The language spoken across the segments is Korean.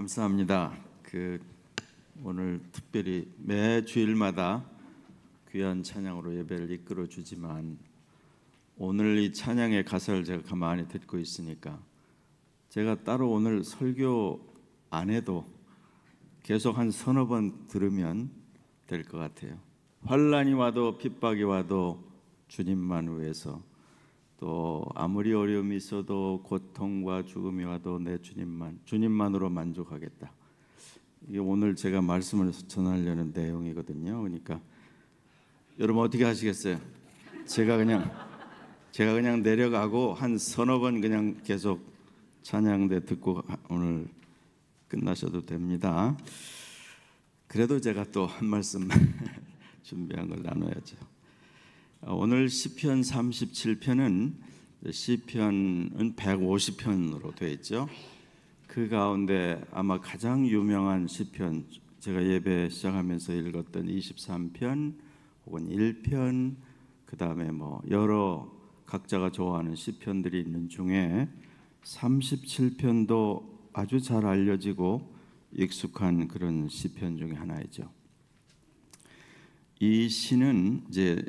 감사합니다. 오늘 특별히 매 주일마다 귀한 찬양으로 예배를 이끌어 주지만 오늘 이 찬양의 가사를 제가 가만히 듣고 있으니까 제가 따로 오늘 설교 안 해도 계속 한 서너 번 들으면 될 것 같아요. 환난이 와도 핍박이 와도 주님만 위해서, 또 아무리 어려움이 있어도 고통과 죽음이 와도 내 주님만으로 만족하겠다. 이게 오늘 제가 말씀을 전하려는 내용이거든요. 그러니까 여러분 어떻게 하시겠어요? 제가 그냥 내려가고 한 서너 번 그냥 계속 찬양대 듣고 오늘 끝나셔도 됩니다. 그래도 제가 또 한 말씀 준비한 걸 나눠야죠. 오늘 시편 37편은 시편은 150편으로 되어 있죠. 그 가운데 아마 가장 유명한 시편, 제가 예배 시작하면서 읽었던 23편 혹은 1편, 그 다음에 여러 각자가 좋아하는 시편들이 있는 중에 37편도 아주 잘 알려지고 익숙한 그런 시편 중에 하나이죠. 이 시는 이제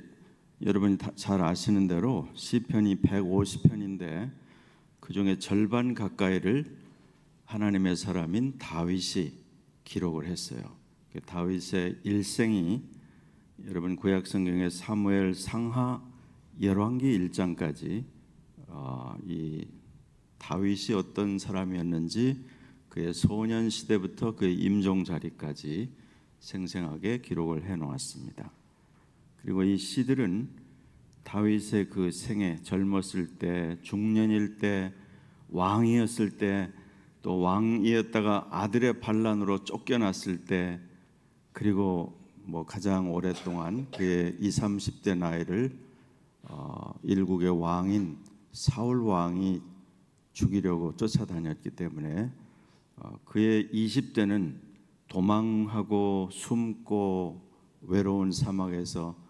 여러분이 잘 아시는 대로 시편이 150편인데 그 중에 절반 가까이를 하나님의 사람인 다윗이 기록을 했어요. 다윗의 일생이 여러분 구약 성경의 사무엘 상하 열왕기 1장까지 이 다윗이 어떤 사람이었는지 그의 소년 시대부터 그의 임종 자리까지 생생하게 기록을 해 놓았습니다. 그리고 이 시들은 다윗의 그 생애, 젊었을 때, 중년일 때, 왕이었을 때, 또 왕이었다가 아들의 반란으로 쫓겨났을 때, 그리고 가장 오랫동안 그의 20, 30대 나이를 일국의 왕인 사울 왕이 죽이려고 쫓아다녔기 때문에 그의 20대는 도망하고 숨고 외로운 사막에서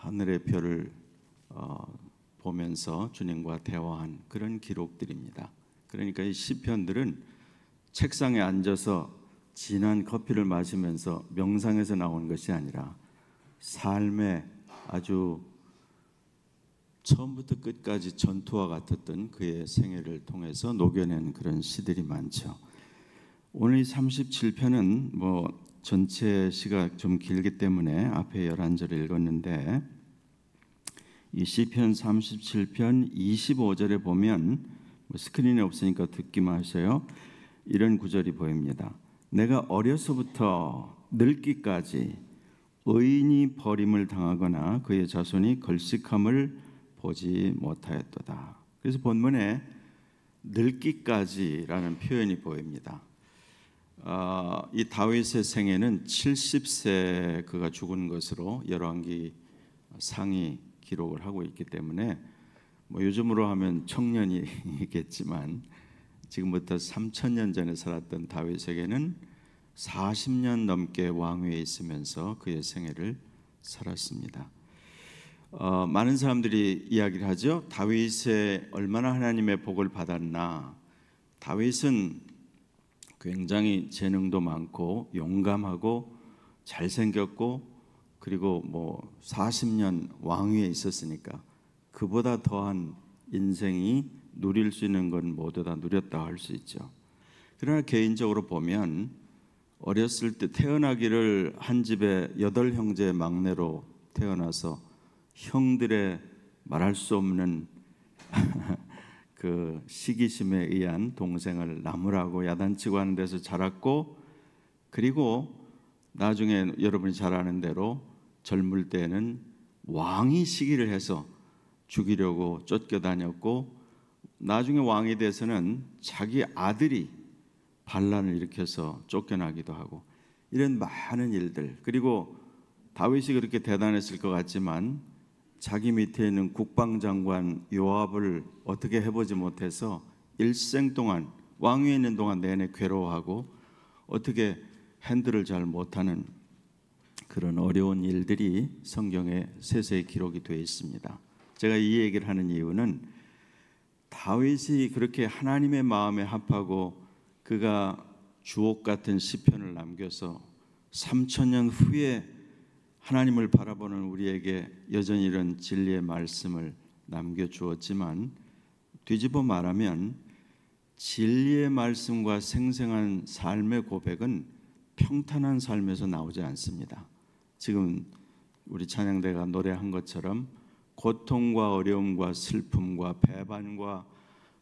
하늘의 별을 보면서 주님과 대화한 그런 기록들입니다. 그러니까 이 시편들은 책상에 앉아서 진한 커피를 마시면서 명상에서 나온 것이 아니라 삶의 아주 처음부터 끝까지 전투와 같았던 그의 생애를 통해서 녹여낸 그런 시들이 많죠. 오늘 이 37편은 전체 시가 좀 길기 때문에 앞에 11절을 읽었는데 이 시편 37편 25절에 보면 스크린에 없으니까 듣기만 하세요. 이런 구절이 보입니다. 내가 어려서부터 늙기까지 의인이 버림을 당하거나 그의 자손이 걸식함을 보지 못하였도다. 그래서 본문에 늙기까지라는 표현이 보입니다. 이 다윗의 생애는 70세 그가 죽은 것으로 열왕기 상이 기록을 하고 있기 때문에 요즘으로 하면 청년이겠지만 지금부터 3000년 전에 살았던 다윗에게는 40년 넘게 왕위에 있으면서 그의 생애를 살았습니다. 많은 사람들이 이야기를 하죠. 다윗이 얼마나 하나님의 복을 받았나. 다윗은 굉장히 재능도 많고 용감하고 잘생겼고 그리고 40년 왕위에 있었으니까 그보다 더한 인생이 누릴 수 있는 건 모두 다 누렸다 할 수 있죠. 그러나 개인적으로 보면 어렸을 때 태어나기를 한 집에 8형제의 막내로 태어나서 형들의 말할 수 없는 그 시기심에 의한 동생을 나무라고 야단치고 하는 데서 자랐고, 그리고 나중에 여러분이 잘 아는 대로 젊을 때는 왕이 시기를 해서 죽이려고 쫓겨다녔고, 나중에 왕이 돼서는 자기 아들이 반란을 일으켜서 쫓겨나기도 하고, 이런 많은 일들. 그리고 다윗이 그렇게 대단했을 것 같지만 자기 밑에 있는 국방장관 요압을 어떻게 해보지 못해서 일생 동안 왕위에 있는 동안 내내 괴로워하고 어떻게 핸들을 잘 못하는 그런 어려운 일들이 성경에 세세히 기록이 되어 있습니다. 제가 이 얘기를 하는 이유는 다윗이 그렇게 하나님의 마음에 합하고 그가 주옥 같은 시편을 남겨서 3000년 후에 하나님을 바라보는 우리에게 여전히 이런 진리의 말씀을 남겨주었지만, 뒤집어 말하면 진리의 말씀과 생생한 삶의 고백은 평탄한 삶에서 나오지 않습니다. 지금 우리 찬양대가 노래한 것처럼 고통과 어려움과 슬픔과 배반과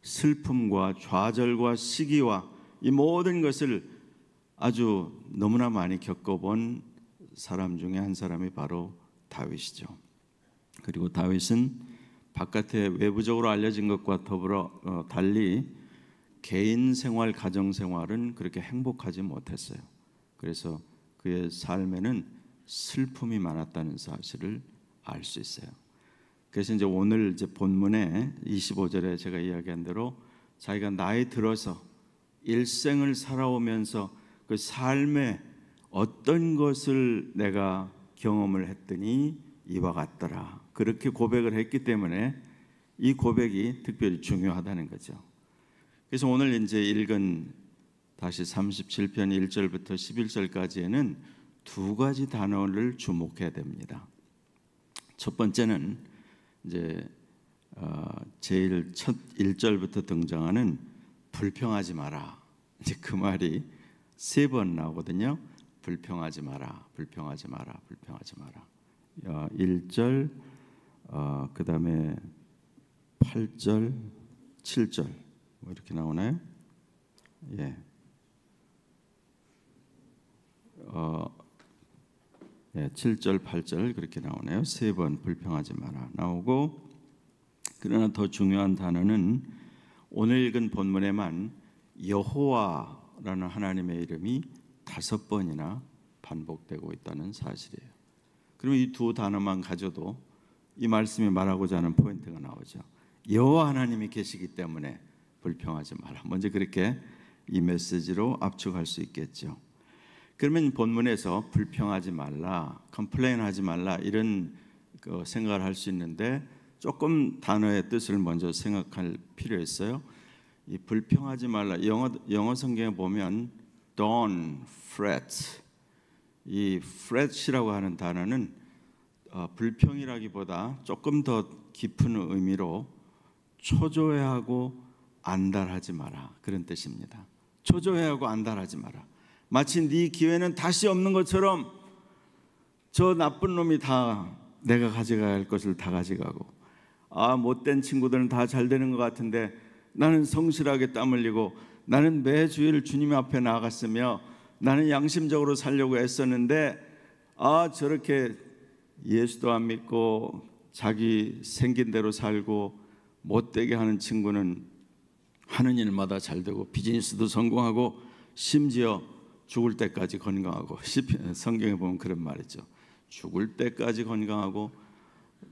슬픔과 좌절과 시기와 이 모든 것을 아주 너무나 많이 겪어본 사람 중에 한 사람이 바로 다윗이죠. 그리고 다윗은 바깥에 외부적으로 알려진 것과 더불어 달리 개인 생활, 가정 생활은 그렇게 행복하지 못했어요. 그래서 그의 삶에는 슬픔이 많았다는 사실을 알 수 있어요. 그래서 이제 오늘 이제 본문에 25절에 제가 이야기한 대로 자기가 나이 들어서 일생을 살아오면서 그 삶에 어떤 것을 내가 경험을 했더니 이와 같더라, 그렇게 고백을 했기 때문에 이 고백이 특별히 중요하다는 거죠. 그래서 오늘 이제 읽은 다시 37편 1절부터 11절까지에는 두 가지 단어를 주목해야 됩니다. 첫 번째는 이제 제일 첫 1절부터 등장하는 불평하지 마라. 이제 그 말이 3번 나오거든요. 불평하지 마라, 불평하지 마라, 불평하지 마라. 1절, 그 다음에 8절, 7절 뭐 이렇게 나오나요? 예. 7절, 8절 그렇게 나오네요. 3번 불평하지 마라 나오고, 그러나 더 중요한 단어는 오늘 읽은 본문에만 여호와라는 하나님의 이름이 5번이나 반복되고 있다는 사실이에요. 그러면 이 두 단어만 가져도 이 말씀이 말하고자 하는 포인트가 나오죠. 여호와 하나님이 계시기 때문에 불평하지 마라. 먼저 그렇게 이 메시지로 압축할 수 있겠죠. 그러면 본문에서 불평하지 말라, 컴플레인하지 말라 이런 생각을 할 수 있는데, 조금 단어의 뜻을 먼저 생각할 필요 있어요. 이 불평하지 말라, 영어 성경에 보면 don't fret, 이 fret이라고 하는 단어는 불평이라기보다 조금 더 깊은 의미로 초조해하고 안달하지 마라, 그런 뜻입니다. 초조해하고 안달하지 마라. 마치 네 기회는 다시 없는 것처럼 저 나쁜 놈이 다 내가 가져가야 할 것을 다 가져가고, 못된 친구들은 다 잘 되는 것 같은데 나는 성실하게 땀 흘리고 나는 매주일 주님 앞에 나갔으며 나는 양심적으로 살려고 애썼는데 저렇게 예수도 안 믿고 자기 생긴 대로 살고 못되게 하는 친구는 하는 일마다 잘 되고 비즈니스도 성공하고 심지어 죽을 때까지 건강하고, 성경에 보면 그런 말이죠. 죽을 때까지 건강하고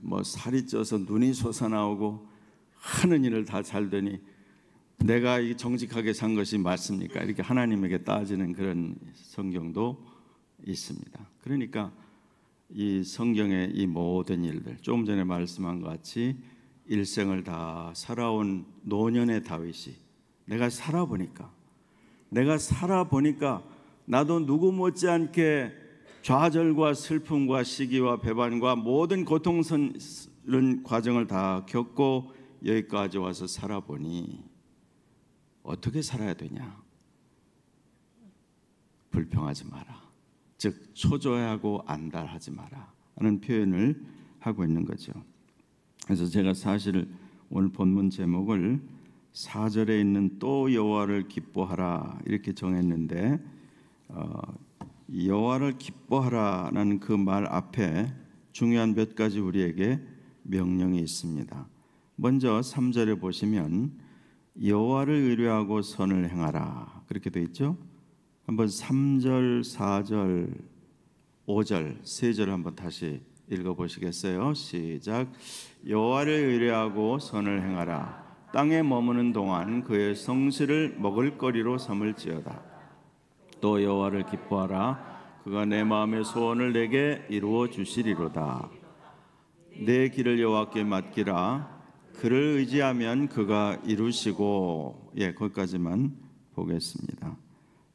뭐 살이 쪄서 눈이 솟아나오고 하는 일을 다 잘 되니 내가 정직하게 산 것이 맞습니까? 이렇게 하나님에게 따지는 그런 성경도 있습니다. 그러니까 이 성경의 이 모든 일들, 조금 전에 말씀한 것 같이 일생을 다 살아온 노년의 다윗이 내가 살아보니까 나도 누구 못지않게 좌절과 슬픔과 시기와 배반과 모든 고통스러운 과정을 다 겪고 여기까지 와서 살아보니 어떻게 살아야 되냐? 불평하지 마라, 즉 초조해하고 안달하지 마라 하는 표현을 하고 있는 거죠. 그래서 제가 사실 오늘 본문 제목을 4절에 있는 또 여호와를 기뻐하라 이렇게 정했는데, 여호와를 기뻐하라는 그 말 앞에 중요한 몇 가지 우리에게 명령이 있습니다. 먼저 3절에 보시면 여호와를 의뢰하고 선을 행하라 그렇게 되어 있죠. 한번 3절, 4절, 5절, 3절 한번 다시 읽어보시겠어요? 시작. 여호와를 의뢰하고 선을 행하라. 땅에 머무는 동안 그의 성실을 먹을거리로 삼을지어다. 또 여호와를 기뻐하라. 그가 내 마음의 소원을 내게 이루어 주시리로다. 내 길을 여호와께 맡기라. 그를 의지하면 그가 이루시고. 거기까지만 보겠습니다.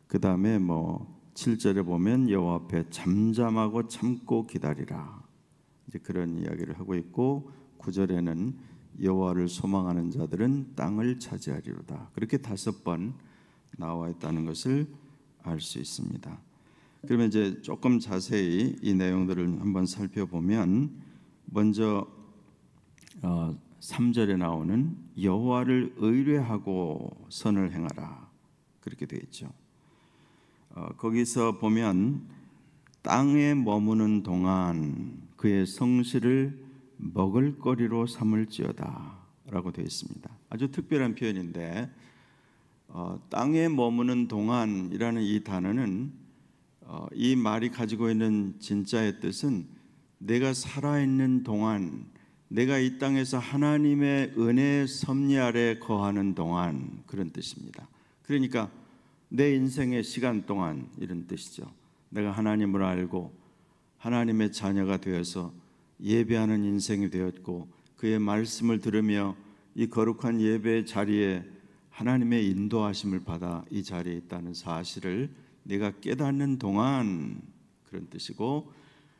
그 다음에 7절에 보면 여호와 앞에 잠잠하고 참고 기다리라. 이제 그런 이야기를 하고 있고 9절에는 여호와를 소망하는 자들은 땅을 차지하리로다. 그렇게 5번 나와 있다는 것을 알 수 있습니다. 그러면 이제 조금 자세히 이 내용들을 한번 살펴보면 먼저 3절에 나오는 여호와를 의뢰하고 선을 행하라 그렇게 되어 있죠. 거기서 보면 땅에 머무는 동안 그의 성실을 먹을거리로 삼을지어다 라고 되어 있습니다. 아주 특별한 표현인데 땅에 머무는 동안이라는 이 단어는 이 말이 가지고 있는 진짜의 뜻은 내가 살아있는 동안, 내가 이 땅에서 하나님의 은혜의 섭리 아래 거하는 동안, 그런 뜻입니다. 그러니까 내 인생의 시간 동안 이런 뜻이죠. 내가 하나님을 알고 하나님의 자녀가 되어서 예배하는 인생이 되었고 그의 말씀을 들으며 이 거룩한 예배의 자리에 하나님의 인도하심을 받아 이 자리에 있다는 사실을 내가 깨닫는 동안, 그런 뜻이고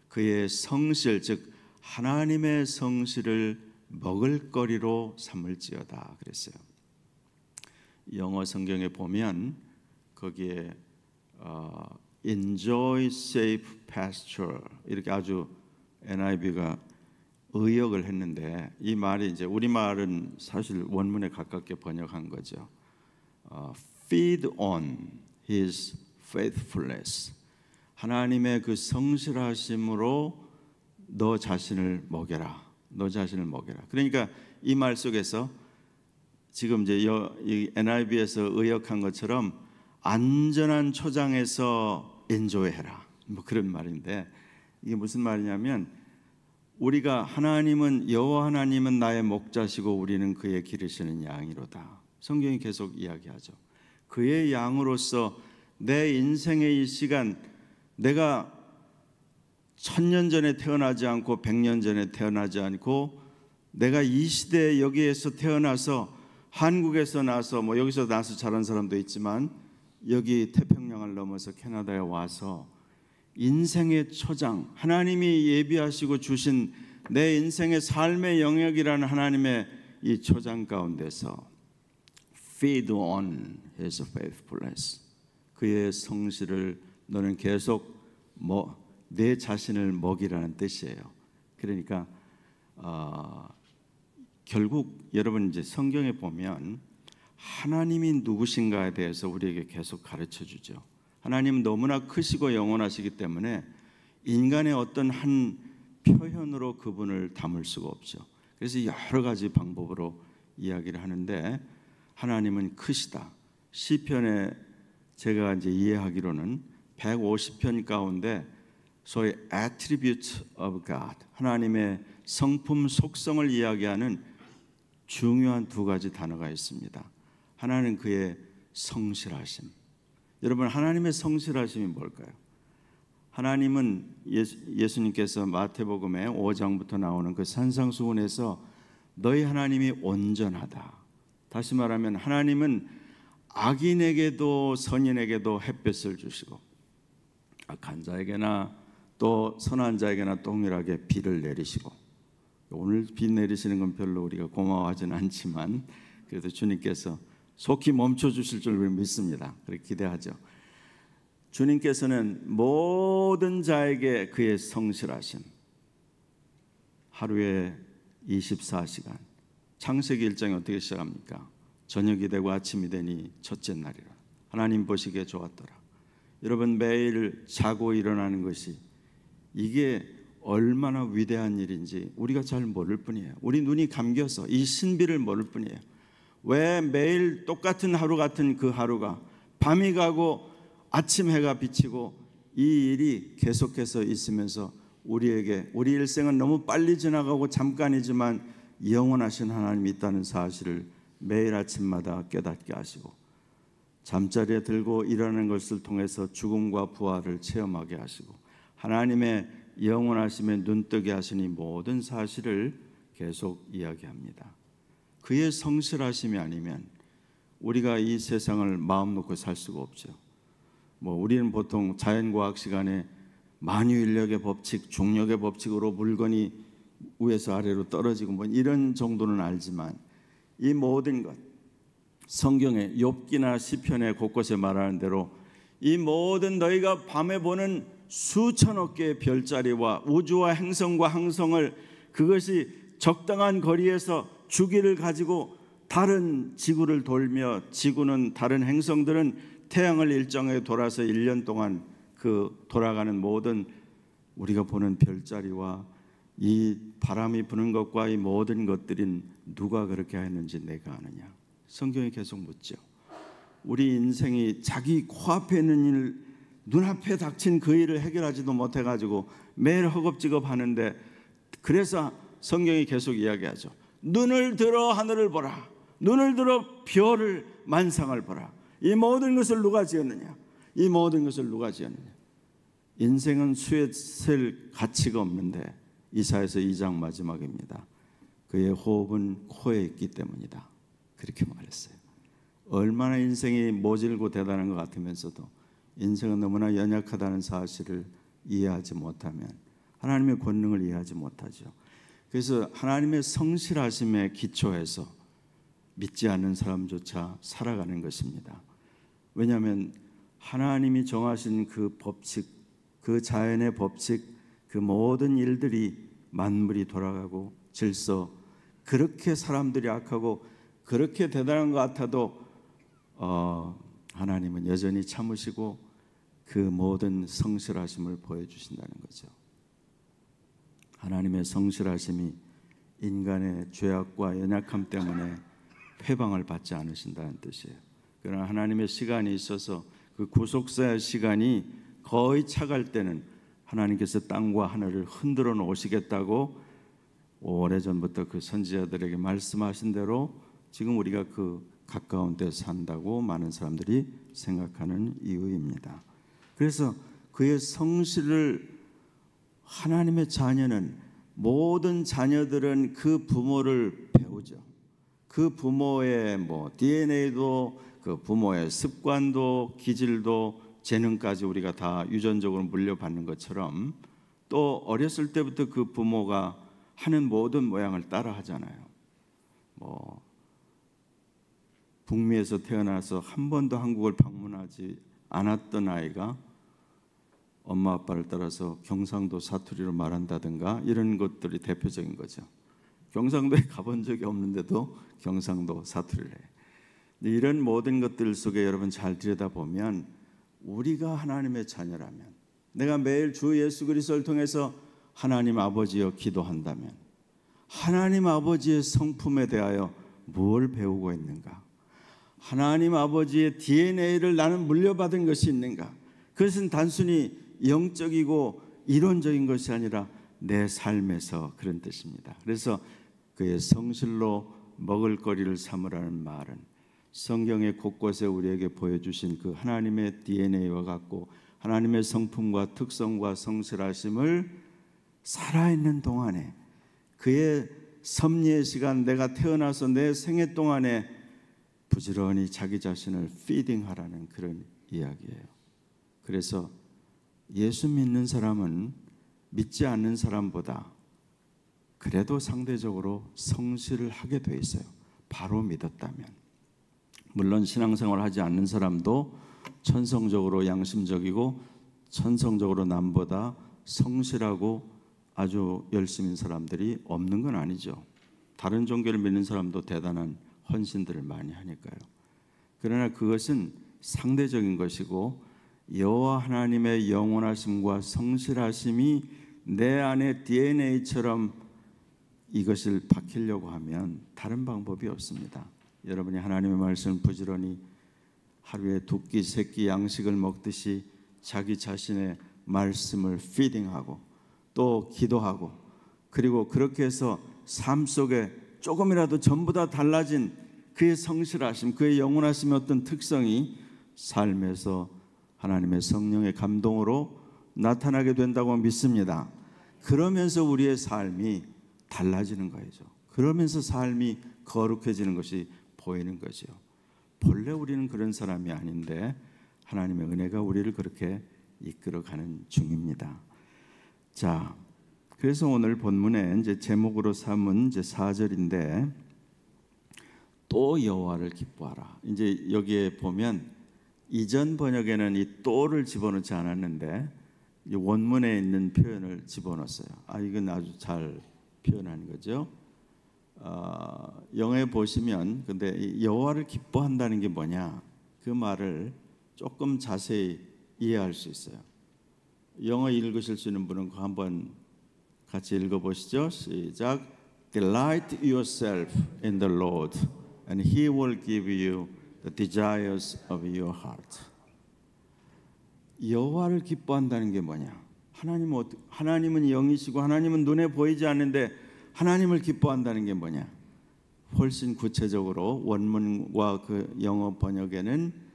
그의 성실, 즉 하나님의 성실을 먹을거리로 삼을지어다 그랬어요. 영어 성경에 보면 거기에 enjoy safe pasture 이렇게 아주 NIV가 의역을 했는데 이 말이 이제 우리말은 사실 원문에 가깝게 번역한 거죠. feed on his faithfulness. 하나님의 그 성실하심으로 너 자신을 먹여라. 너 자신을 먹여라. 그러니까 이 말 속에서 지금 이제 이 NIV에서 의역한 것처럼 안전한 초장에서 엔조이해라. 그런 말인데 이게 무슨 말이냐면 우리가 하나님은 여호와 하나님은 나의 목자시고 우리는 그의 기르시는 양이로다. 성경이 계속 이야기하죠. 그의 양으로서 내 인생의 이 시간, 내가 1000년 전에 태어나지 않고 100년 전에 태어나지 않고 내가 이 시대에 여기에서 태어나서 한국에서 나서 여기서 나서 자란 사람도 있지만 여기 태평양을 넘어서 캐나다에 와서 인생의 초장, 하나님이 예비하시고 주신 내 인생의 삶의 영역이라는 하나님의 이 초장 가운데서 feed on his faithfulness, 그의 성실을 너는 계속 내 자신을 먹이라는 뜻이에요. 그러니까 결국 여러분 이제 성경에 보면 하나님이 누구신가에 대해서 우리에게 계속 가르쳐 주죠. 하나님은 너무나 크시고 영원하시기 때문에 인간의 어떤 한 표현으로 그분을 담을 수가 없죠. 그래서 여러 가지 방법으로 이야기를 하는데 하나님은 크시다. 시편에 제가 이제 이해하기로는 150편 가운데 소위 attribute of God, 하나님의 성품 속성을 이야기하는 중요한 2가지 단어가 있습니다. 하나는 그의 성실하심. 여러분, 하나님의 성실하심이 뭘까요? 하나님은 예수님께서 마태복음에 5장부터 나오는 그 산상수훈에서 너희 하나님이 온전하다. 다시 말하면 하나님은 악인에게도 선인에게도 햇볕을 주시고 악한 자에게나 또 선한 자에게나 동일하게 비를 내리시고, 오늘 비 내리시는 건 별로 우리가 고마워하지는 않지만 그래도 주님께서 속히 멈춰주실 줄 믿습니다. 그렇게 기대하죠. 주님께서는 모든 자에게 그의 성실하심, 하루에 24시간, 창세기 1장이 어떻게 시작합니까? 저녁이 되고 아침이 되니 첫째 날이라 하나님 보시기에 좋았더라. 여러분, 매일 자고 일어나는 것이 이게 얼마나 위대한 일인지 우리가 잘 모를 뿐이에요. 우리 눈이 감겨서 이 신비를 모를 뿐이에요. 왜 매일 똑같은 하루 같은 그 하루가 밤이 가고 아침 해가 비치고 이 일이 계속해서 있으면서 우리에게 우리 일생은 너무 빨리 지나가고 잠깐이지만 영원하신 하나님이 있다는 사실을 매일 아침마다 깨닫게 하시고 잠자리에 들고 일어나는 것을 통해서 죽음과 부활을 체험하게 하시고 하나님의 영원하심에 눈뜨게 하시니 모든 사실을 계속 이야기합니다. 그의 성실하심이 아니면 우리가 이 세상을 마음 놓고 살 수가 없죠. 우리는 보통 자연과학 시간에 만유인력의 법칙, 중력의 법칙으로 물건이 위에서 아래로 떨어지고 이런 정도는 알지만 이 모든 것, 성경에 욥기나 시편에 곳곳에 말하는 대로 이 모든 너희가 밤에 보는 수천억 개의 별자리와 우주와 행성과 항성을 그것이 적당한 거리에서 주기를 가지고 다른 지구를 돌며 지구는 다른 행성들은 태양을 일정하게 돌아서 1년 동안 그 돌아가는 모든 우리가 보는 별자리와 이 바람이 부는 것과 이 모든 것들은 누가 그렇게 했는지 내가 아느냐. 성경이 계속 묻죠. 우리 인생이 자기 코앞에 있는 일, 눈앞에 닥친 그 일을 해결하지도 못해가지고 매일 허겁지겁 하는데, 그래서 성경이 계속 이야기하죠. 눈을 들어 하늘을 보라. 눈을 들어 별을 만상을 보라. 이 모든 것을 누가 지었느냐? 이 모든 것을 누가 지었느냐? 인생은 수에 셀 가치가 없는데 이사야서 2장 마지막입니다. 그의 호흡은 코에 있기 때문이다. 그렇게 말했어요. 얼마나 인생이 모질고 대단한 것 같으면서도 인생은 너무나 연약하다는 사실을 이해하지 못하면 하나님의 권능을 이해하지 못하죠. 그래서 하나님의 성실하심에 기초해서 믿지 않는 사람조차 살아가는 것입니다. 왜냐하면 하나님이 정하신 그 법칙, 그 자연의 법칙, 그 모든 일들이 만물이 돌아가고 질서, 그렇게 사람들이 악하고 그렇게 대단한 것 같아도 하나님은 여전히 참으시고 그 모든 성실하심을 보여주신다는 거죠. 하나님의 성실하심이 인간의 죄악과 연약함 때문에 회방을 받지 않으신다는 뜻이에요. 그러나 하나님의 시간이 있어서 그 구속사의 시간이 거의 차갈 때는 하나님께서 땅과 하늘을 흔들어 놓으시겠다고 오래전부터 그 선지자들에게 말씀하신 대로 지금 우리가 그 가까운 데 산다고 많은 사람들이 생각하는 이유입니다. 그래서 그의 성실을, 하나님의 자녀는, 모든 자녀들은 그 부모를 배우죠. 그 부모의 DNA도, 그 부모의 습관도, 기질도, 재능까지 우리가 다 유전적으로 물려받는 것처럼 또 어렸을 때부터 그 부모가 하는 모든 모양을 따라 하잖아요. 북미에서 태어나서 한 번도 한국을 방문하지 않았던 아이가 엄마 아빠를 따라서 경상도 사투리로 말한다든가 이런 것들이 대표적인 거죠. 경상도에 가본 적이 없는데도 경상도 사투리를 해요. 이런 모든 것들 속에 여러분 잘 들여다보면 우리가 하나님의 자녀라면, 내가 매일 주 예수 그리스도를 통해서 하나님 아버지여 기도한다면 하나님 아버지의 성품에 대하여 뭘 배우고 있는가? 하나님 아버지의 DNA를 나는 물려받은 것이 있는가? 그것은 단순히 영적이고 이론적인 것이 아니라 내 삶에서 그런 뜻입니다. 그래서 그의 성실로 먹을거리를 삼으라는 말은 성경의 곳곳에 우리에게 보여주신 그 하나님의 DNA와 같고 하나님의 성품과 특성과 성실하심을 살아있는 동안에, 그의 섭리의 시간, 내가 태어나서 내 생애 동안에 부지런히 자기 자신을 피딩하라는 그런 이야기예요. 그래서 예수 믿는 사람은 믿지 않는 사람보다 그래도 상대적으로 성실을 하게 돼 있어요. 바로 믿었다면. 물론 신앙생활을 하지 않는 사람도 천성적으로 양심적이고 천성적으로 남보다 성실하고 아주 열심인 사람들이 없는 건 아니죠. 다른 종교를 믿는 사람도 대단한 헌신들을 많이 하니까요. 그러나 그것은 상대적인 것이고 여호와 하나님의 영원하심과 성실하심이 내 안에 DNA처럼 이것을 박히려고 하면 다른 방법이 없습니다. 여러분이 하나님의 말씀을 부지런히 하루에 2끼, 3끼 양식을 먹듯이 자기 자신의 말씀을 피딩하고 또 기도하고, 그리고 그렇게 해서 삶 속에 조금이라도 전부 다 달라진 그의 성실하심, 그의 영원하심의 어떤 특성이 삶에서 하나님의 성령의 감동으로 나타나게 된다고 믿습니다. 그러면서 우리의 삶이 달라지는 거죠. 그러면서 삶이 거룩해지는 것이 보이는 거죠. 본래 우리는 그런 사람이 아닌데 하나님의 은혜가 우리를 그렇게 이끌어가는 중입니다. 자, 그래서 오늘 본문에 이제 제목으로 삼은 이제 4절인데 또 여호와를 기뻐하라. 이제 여기에 보면 이전 번역에는 이 또를 집어넣지 않았는데 원문에 있는 표현을 집어넣었어요. 이건 아주 잘 표현한 거죠. 영어에 보시면 근데 이 여호와를 기뻐한다는 게 뭐냐? 그 말을 조금 자세히 이해할 수 있어요. 영어 읽으실 수 있는 분은 그거 한번 같이 읽어보시죠. 시작. Delight yourself in the Lord, and He will give you the desires of your heart. 여호와를 기뻐한다는 게 뭐냐? 하나님은 영이시고 하나님은 눈에 보이지 않는데 하나님을 기뻐한다는 게 뭐냐? 훨씬 구체적으로 원문과 그 영어 번역에는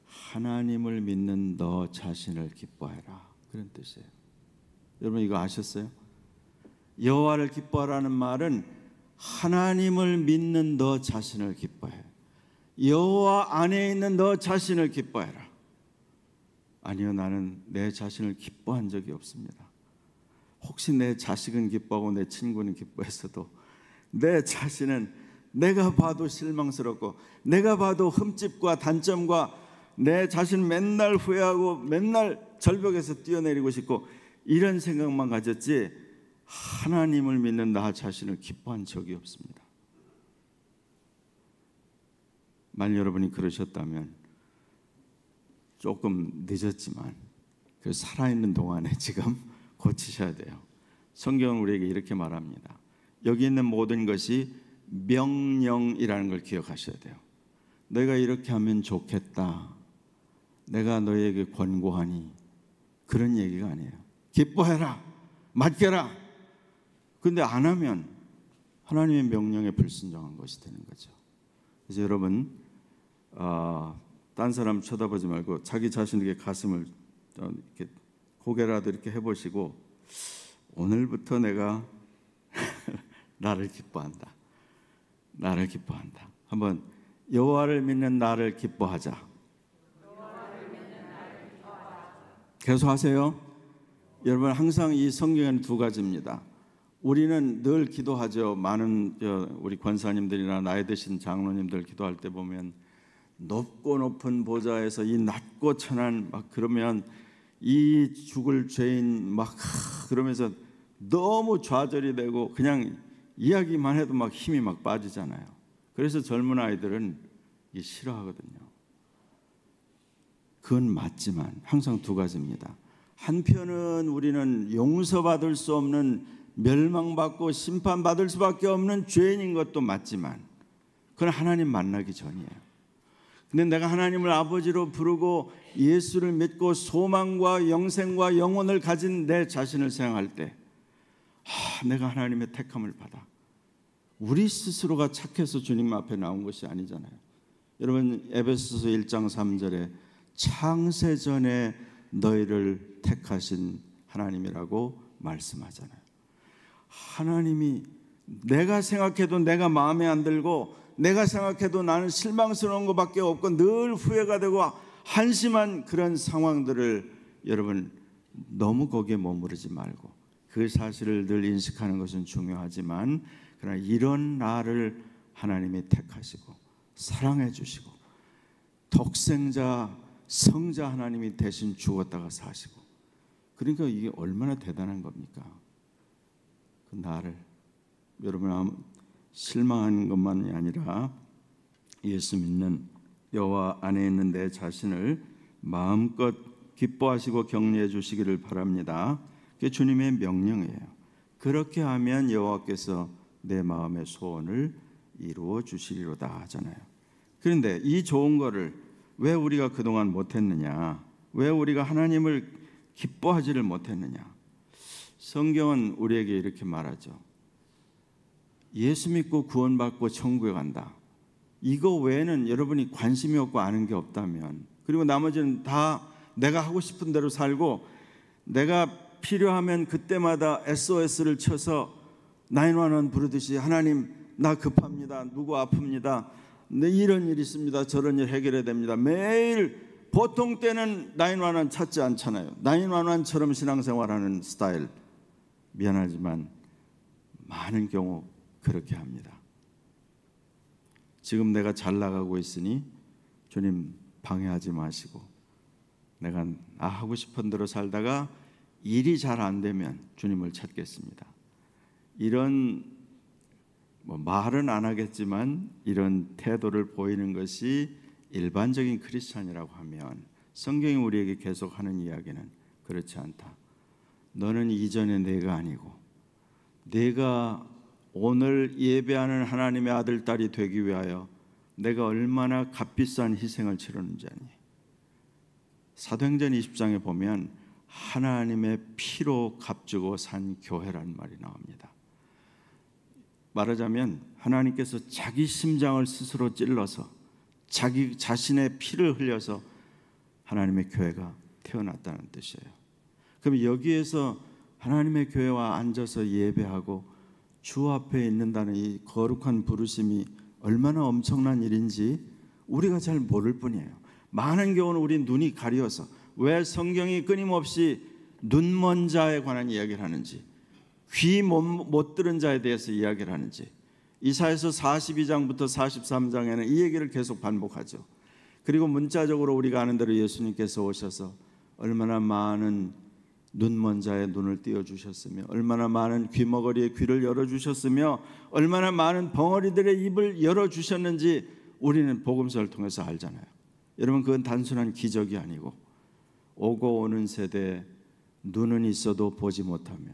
하나님을 믿는 너 자신을 기뻐해라, 그런 뜻이에요. 여러분 이거 아셨어요? 여호와를 기뻐하라는 말은 하나님을 믿는 너 자신을 기뻐해. 여호와 안에 있는 너 자신을 기뻐해라. 아니요, 나는 내 자신을 기뻐한 적이 없습니다. 혹시 내 자식은 기뻐하고 내 친구는 기뻐했어도 내 자신은 내가 봐도 실망스럽고 내가 봐도 흠집과 단점과 내 자신 맨날 후회하고 맨날 절벽에서 뛰어내리고 싶고 이런 생각만 가졌지 하나님을 믿는 나 자신을 기뻐한 적이 없습니다. 만약 여러분이 그러셨다면 조금 늦었지만 그 살아있는 동안에 지금 고치셔야 돼요. 성경은 우리에게 이렇게 말합니다. 여기 있는 모든 것이 명령이라는 걸 기억하셔야 돼요. 내가 이렇게 하면 좋겠다, 내가 너에게 권고하니, 그런 얘기가 아니에요. 기뻐해라, 맡겨라. 근데 안 하면 하나님의 명령에 불순종한 것이 되는 거죠. 그래서 여러분 딴 사람 쳐다보지 말고 자기 자신에게 가슴을 이렇게 고개라도 이렇게 해보시고 오늘부터 내가 나를 기뻐한다. 나를 기뻐한다. 한번 여호와를 믿는 나를 기뻐하자. 계속 하세요. 여러분 항상 이 성경에는 두 가지입니다. 우리는 늘 기도하죠. 많은 우리 권사님들이나 나이 드신 장로님들 기도할 때 보면 높고 높은 보좌에서 이 낮고 천한 막 그러면 이 죽을 죄인 막 그러면서 너무 좌절이 되고 그냥 이야기만 해도 막 힘이 막 빠지잖아요. 그래서 젊은 아이들은 이 싫어하거든요. 그건 맞지만 항상 두 가지입니다. 한편은 우리는 용서받을 수 없는 멸망받고 심판받을 수밖에 없는 죄인인 것도 맞지만 그건 하나님 만나기 전이에요. 근데 내가 하나님을 아버지로 부르고 예수를 믿고 소망과 영생과 영혼을 가진 내 자신을 생각할 때 내가 하나님의 택함을 받아. 우리 스스로가 착해서 주님 앞에 나온 것이 아니잖아요. 여러분 에베소서 1장 3절에 창세전에 너희를 택하신 하나님이라고 말씀하잖아요. 하나님이 내가 생각해도 내가 마음에 안 들고 내가 생각해도 나는 실망스러운 것밖에 없고 늘 후회가 되고 한심한 그런 상황들을 여러분 너무 거기에 머무르지 말고 그 사실을 늘 인식하는 것은 중요하지만 그러나 이런 나를 하나님이 택하시고 사랑해 주시고 독생자 성자 하나님이 대신 죽었다가 사시고 그러니까 이게 얼마나 대단한 겁니까? 그 나를 여러분 실망하는 것만이 아니라 예수 믿는 여호와 안에 있는 내 자신을 마음껏 기뻐하시고 격려해 주시기를 바랍니다. 그게 주님의 명령이에요. 그렇게 하면 여호와께서 내 마음의 소원을 이루어 주시리로다 하잖아요. 그런데 이 좋은 거를 왜 우리가 그동안 못했느냐? 왜 우리가 하나님을 기뻐하지를 못했느냐? 성경은 우리에게 이렇게 말하죠. 예수 믿고 구원받고 천국에 간다. 이거 외에는 여러분이 관심이 없고 아는 게 없다면 그리고 나머지는 다 내가 하고 싶은 대로 살고 내가 필요하면 그때마다 SOS를 쳐서 911 부르듯이 하나님 나 급합니다. 누구 아픕니다. 네, 이런 일 있습니다. 저런 일 해결해야 됩니다. 매일 보통 때는 911 찾지 않잖아요. 911처럼 신앙생활하는 스타일. 미안하지만 많은 경우 그렇게 합니다. 지금 내가 잘 나가고 있으니 주님 방해하지 마시고, 내가 하고 싶은 대로 살다가 일이 잘 안 되면 주님을 찾겠습니다. 이런 말은 안 하겠지만 이런 태도를 보이는 것이 일반적인 크리스찬이라고 하면 성경이 우리에게 계속하는 이야기는 그렇지 않다. 너는 이전의 내가 아니고 내가 오늘 예배하는 하나님의 아들, 딸이 되기 위하여 내가 얼마나 값비싼 희생을 치르는지 아니. 사도행전 20장에 보면 하나님의 피로 값주고 산 교회라는 말이 나옵니다. 말하자면 하나님께서 자기 심장을 스스로 찔러서 자기 자신의 피를 흘려서 하나님의 교회가 태어났다는 뜻이에요. 그럼 여기에서 하나님의 교회와 앉아서 예배하고 주 앞에 있는다는 이 거룩한 부르심이 얼마나 엄청난 일인지 우리가 잘 모를 뿐이에요. 많은 경우는 우리 눈이 가려서, 왜 성경이 끊임없이 눈먼 자에 관한 이야기를 하는지, 귀 못 들은 자에 대해서 이야기를 하는지, 이사야서 42장부터 43장에는 이 얘기를 계속 반복하죠. 그리고 문자적으로 우리가 아는 대로 예수님께서 오셔서 얼마나 많은 눈먼 자의 눈을 띄워주셨으며, 얼마나 많은 귀머거리의 귀를 열어주셨으며, 얼마나 많은 벙어리들의 입을 열어주셨는지 우리는 복음서를 통해서 알잖아요. 여러분, 그건 단순한 기적이 아니고 오고 오는 세대에 눈은 있어도 보지 못하며,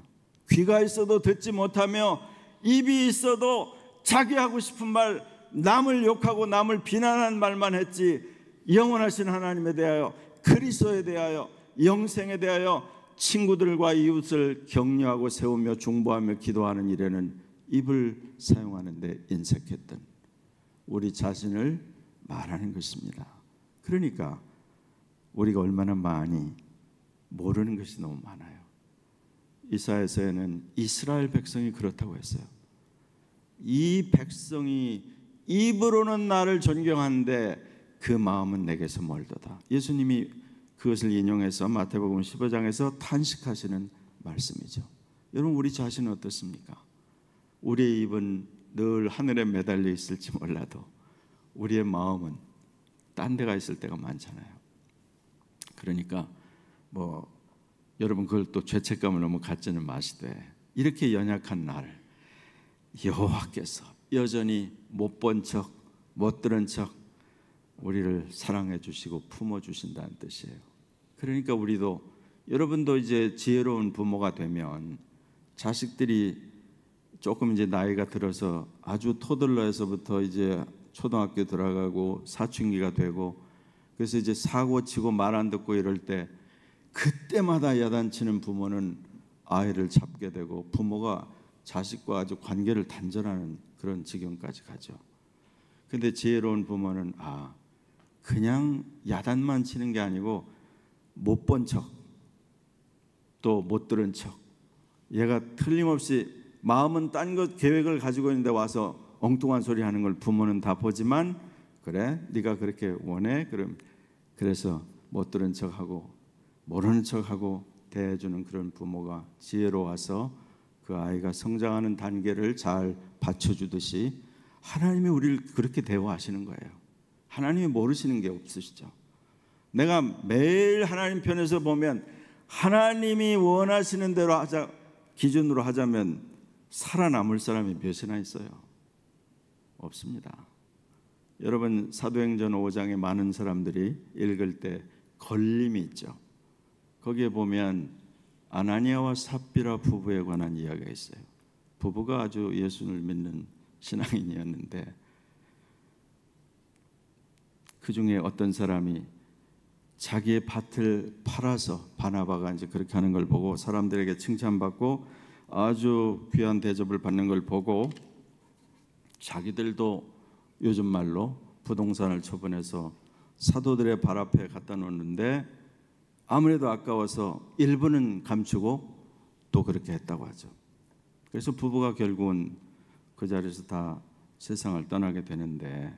귀가 있어도 듣지 못하며, 입이 있어도 자기 하고 싶은 말, 남을 욕하고 남을 비난하는 말만 했지 영원하신 하나님에 대하여, 그리스도에 대하여, 영생에 대하여 친구들과 이웃을 격려하고 세우며 중보하며 기도하는 일에는 입을 사용하는 데 인색했던 우리 자신을 말하는 것입니다. 그러니까 우리가 얼마나 많이 모르는 것이 너무 많아요. 이사야서에는 이스라엘 백성이 그렇다고 했어요. 이 백성이 입으로는 나를 존경하는데 그 마음은 내게서 멀도다. 예수님이 그것을 인용해서 마태복음 15장에서 탄식하시는 말씀이죠. 여러분, 우리 자신은 어떻습니까? 우리의 입은 늘 하늘에 매달려 있을지 몰라도 우리의 마음은 딴 데가 있을 때가 많잖아요. 그러니까 여러분, 그걸 또 죄책감을 너무 갖지는 마시되, 이렇게 연약한 나를 여호와께서 여전히 못 본 척, 못 들은 척 우리를 사랑해 주시고 품어 주신다는 뜻이에요. 그러니까 우리도, 여러분도 이제 지혜로운 부모가 되면 자식들이 조금 이제 나이가 들어서 아주 토들러에서부터 이제 초등학교 들어가고 사춘기가 되고, 그래서 이제 사고 치고 말 안 듣고 이럴 때, 그때마다 야단치는 부모는 아이를 잡게 되고 부모가 자식과 아주 관계를 단절하는 그런 지경까지 가죠. 근데 지혜로운 부모는 그냥 야단만 치는 게 아니고 못 본 척, 또 못 들은 척, 얘가 틀림없이 마음은 딴 것 계획을 가지고 있는데 와서 엉뚱한 소리 하는 걸 부모는 다 보지만, 그래 네가 그렇게 원해? 그래서 못 들은 척하고 모르는 척하고 대해주는 그런 부모가 지혜로워서 그 아이가 성장하는 단계를 잘 받쳐주듯이 하나님이 우리를 그렇게 대화하시는 거예요. 하나님이 모르시는 게 없으시죠. 내가 매일 하나님 편에서 보면 하나님이 원하시는 대로 하자 기준으로 하자면 살아남을 사람이 몇이나 있어요? 없습니다. 여러분, 사도행전 5장에 많은 사람들이 읽을 때 걸림이 있죠. 거기에 보면 아나니아와 삽비라 부부에 관한 이야기가 있어요. 부부가 아주 예수를 믿는 신앙인이었는데, 그 중에 어떤 사람이 자기의 밭을 팔아서, 바나바가 이제 그렇게 하는 걸 보고 사람들에게 칭찬받고 아주 귀한 대접을 받는 걸 보고 자기들도 요즘 말로 부동산을 처분해서 사도들의 발 앞에 갖다 놓는데 아무래도 아까워서 일부는 감추고 또 그렇게 했다고 하죠. 그래서 부부가 결국은 그 자리에서 다 세상을 떠나게 되는데,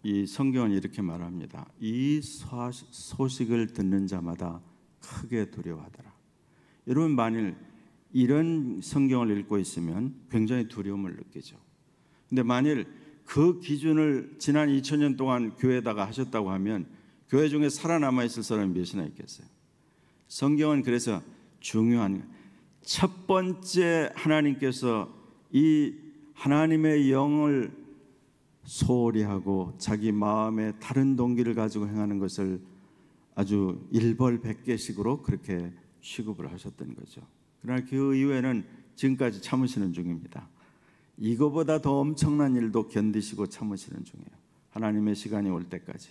이 성경은 이렇게 말합니다. 이 소식을 듣는 자마다 크게 두려워하더라. 여러분, 만일 이런 성경을 읽고 있으면 굉장히 두려움을 느끼죠. 근데 만일 그 기준을 지난 2000년 동안 교회에다가 하셨다고 하면 교회 중에 살아남아 있을 사람이 몇이나 있겠어요? 성경은 그래서 중요한 첫 번째, 하나님께서 이 하나님의 영을 소홀히 하고 자기 마음에 다른 동기를 가지고 행하는 것을 아주 일벌백계식으로 그렇게 취급을 하셨던 거죠. 그러나 그 이후에는 지금까지 참으시는 중입니다. 이거보다 더 엄청난 일도 견디시고 참으시는 중이에요. 하나님의 시간이 올 때까지.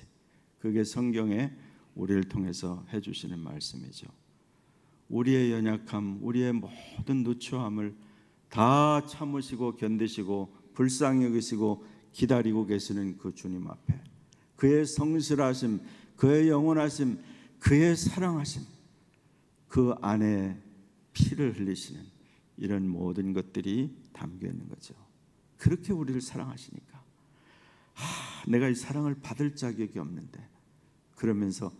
그게 성경에 우리를 통해서 해주시는 말씀이죠. 우리의 연약함, 우리의 모든 누추함을 다 참으시고 견디시고 불쌍히 여기시고 기다리고 계시는 그 주님 앞에 그의 성실하심, 그의 영원하심, 그의 사랑하심, 그 안에 피를 흘리시는 이런 모든 것들이 담겨 있는 거죠. 그렇게 우리를 사랑하시니까 내가 이 사랑을 받을 자격이 없는데, 그러면서